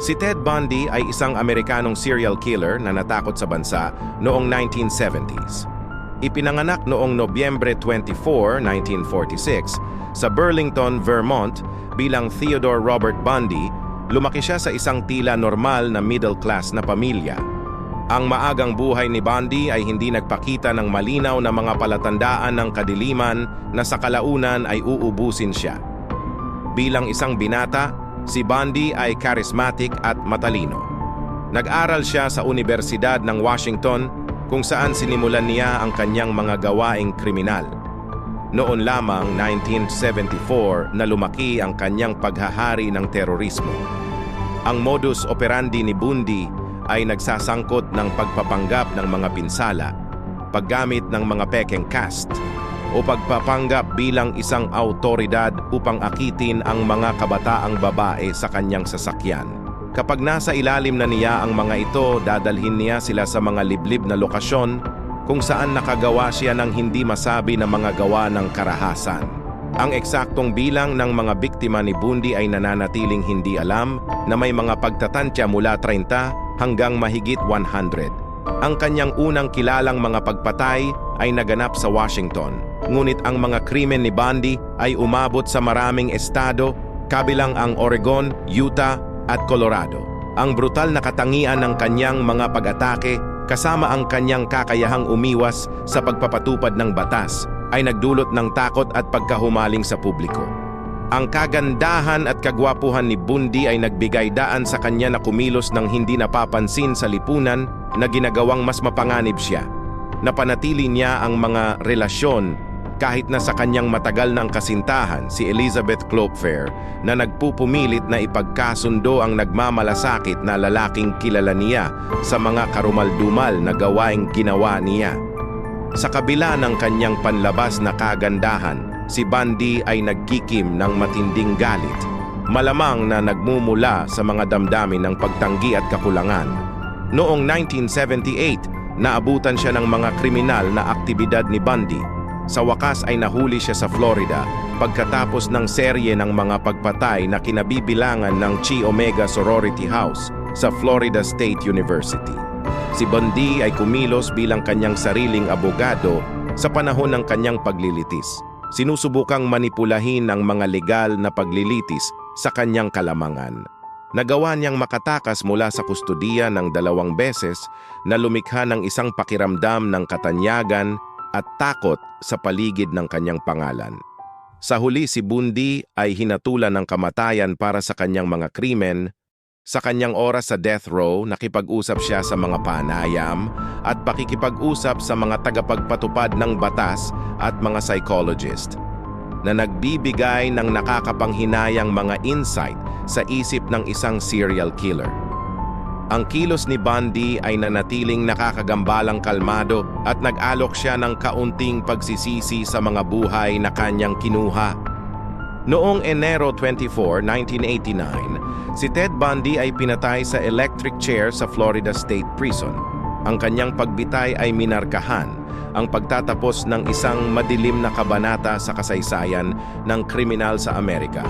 Si Ted Bundy ay isang Amerikanong serial killer na natakot sa bansa noong 1970s. Ipinanganak noong Nobyembre 24, 1946 sa Burlington, Vermont bilang Theodore Robert Bundy. Lumaki siya sa isang tila normal na middle-class na pamilya. Ang maagang buhay ni Bundy ay hindi nagpakita ng malinaw na mga palatandaan ng kadiliman na sa kalaunan ay uubusin siya. Bilang isang binata, si Bundy ay charismatic at matalino. Nag-aral siya sa Universidad ng Washington kung saan sinimulan niya ang kanyang mga gawaing kriminal. Noon lamang 1974 na lumaki ang kanyang paghahari ng terorismo. Ang modus operandi ni Bundy ay nagsasangkot ng pagpapanggap ng mga pinsala, paggamit ng mga pekeng cast, o pagpapanggap bilang isang autoridad upang akitin ang mga kabataang babae sa kanyang sasakyan. Kapag nasa ilalim na niya ang mga ito, dadalhin niya sila sa mga liblib na lokasyon kung saan nakagawa siya ng hindi masabi na mga gawa ng karahasan. Ang eksaktong bilang ng mga biktima ni Bundy ay nananatiling hindi alam na may mga pagtatantya mula 30 hanggang mahigit 100. Ang kanyang unang kilalang mga pagpatay ay naganap sa Washington. Ngunit ang mga krimen ni Bundy ay umabot sa maraming estado, kabilang ang Oregon, Utah at Colorado. Ang brutal na katangian ng kanyang mga pag-atake kasama ang kanyang kakayahang umiwas sa pagpapatupad ng batas ay nagdulot ng takot at pagkahumaling sa publiko. Ang kagandahan at kagwapuhan ni Bundy ay nagbigay daan sa kanya na kumilos ng hindi napapansin sa lipunan na ginagawang mas mapanganib siya. Napanatili niya ang mga relasyon kahit na sa kanyang matagal ng kasintahan, si Elizabeth Klopfer, na nagpupumilit na ipagkasundo ang nagmamalasakit na lalaking kilala niya sa mga karumaldumal na gawaing ginawa niya. Sa kabila ng kanyang panlabas na kagandahan, si Bundy ay nagkikim ng matinding galit, malamang na nagmumula sa mga damdamin ng pagtanggi at kakulangan. Noong 1978, naabutan siya ng mga kriminal na aktibidad ni Bundy. Sa wakas ay nahuli siya sa Florida pagkatapos ng serye ng mga pagpatay na kinabibilangan ng Chi Omega Sorority House sa Florida State University. Si Bundy ay kumilos bilang kanyang sariling abogado sa panahon ng kanyang paglilitis. Sinusubukang manipulahin ang mga legal na paglilitis sa kanyang kalamangan. Nagawa niyang makatakas mula sa kustudiya ng 2 beses na lumikha ng isang pakiramdam ng katanyagan at takot sa paligid ng kanyang pangalan. Sa huli, si Bundy ay hinatulan ng kamatayan para sa kanyang mga krimen. Sa kanyang oras sa death row, nakipag-usap siya sa mga panayam at pakikipag-usap sa mga tagapagpatupad ng batas at mga psychologist na nagbibigay ng nakakapanghinayang mga insight sa isip ng isang serial killer. Ang kilos ni Bundy ay nanatiling nakakagambalang kalmado at nag-alok siya ng kaunting pagsisisi sa mga buhay na kanyang kinuha. Noong Enero 24, 1989, si Ted Bundy ay pinatay sa electric chair sa Florida State Prison. Ang kanyang pagbitay ay minarkahan ang pagtatapos ng isang madilim na kabanata sa kasaysayan ng kriminal sa Amerika.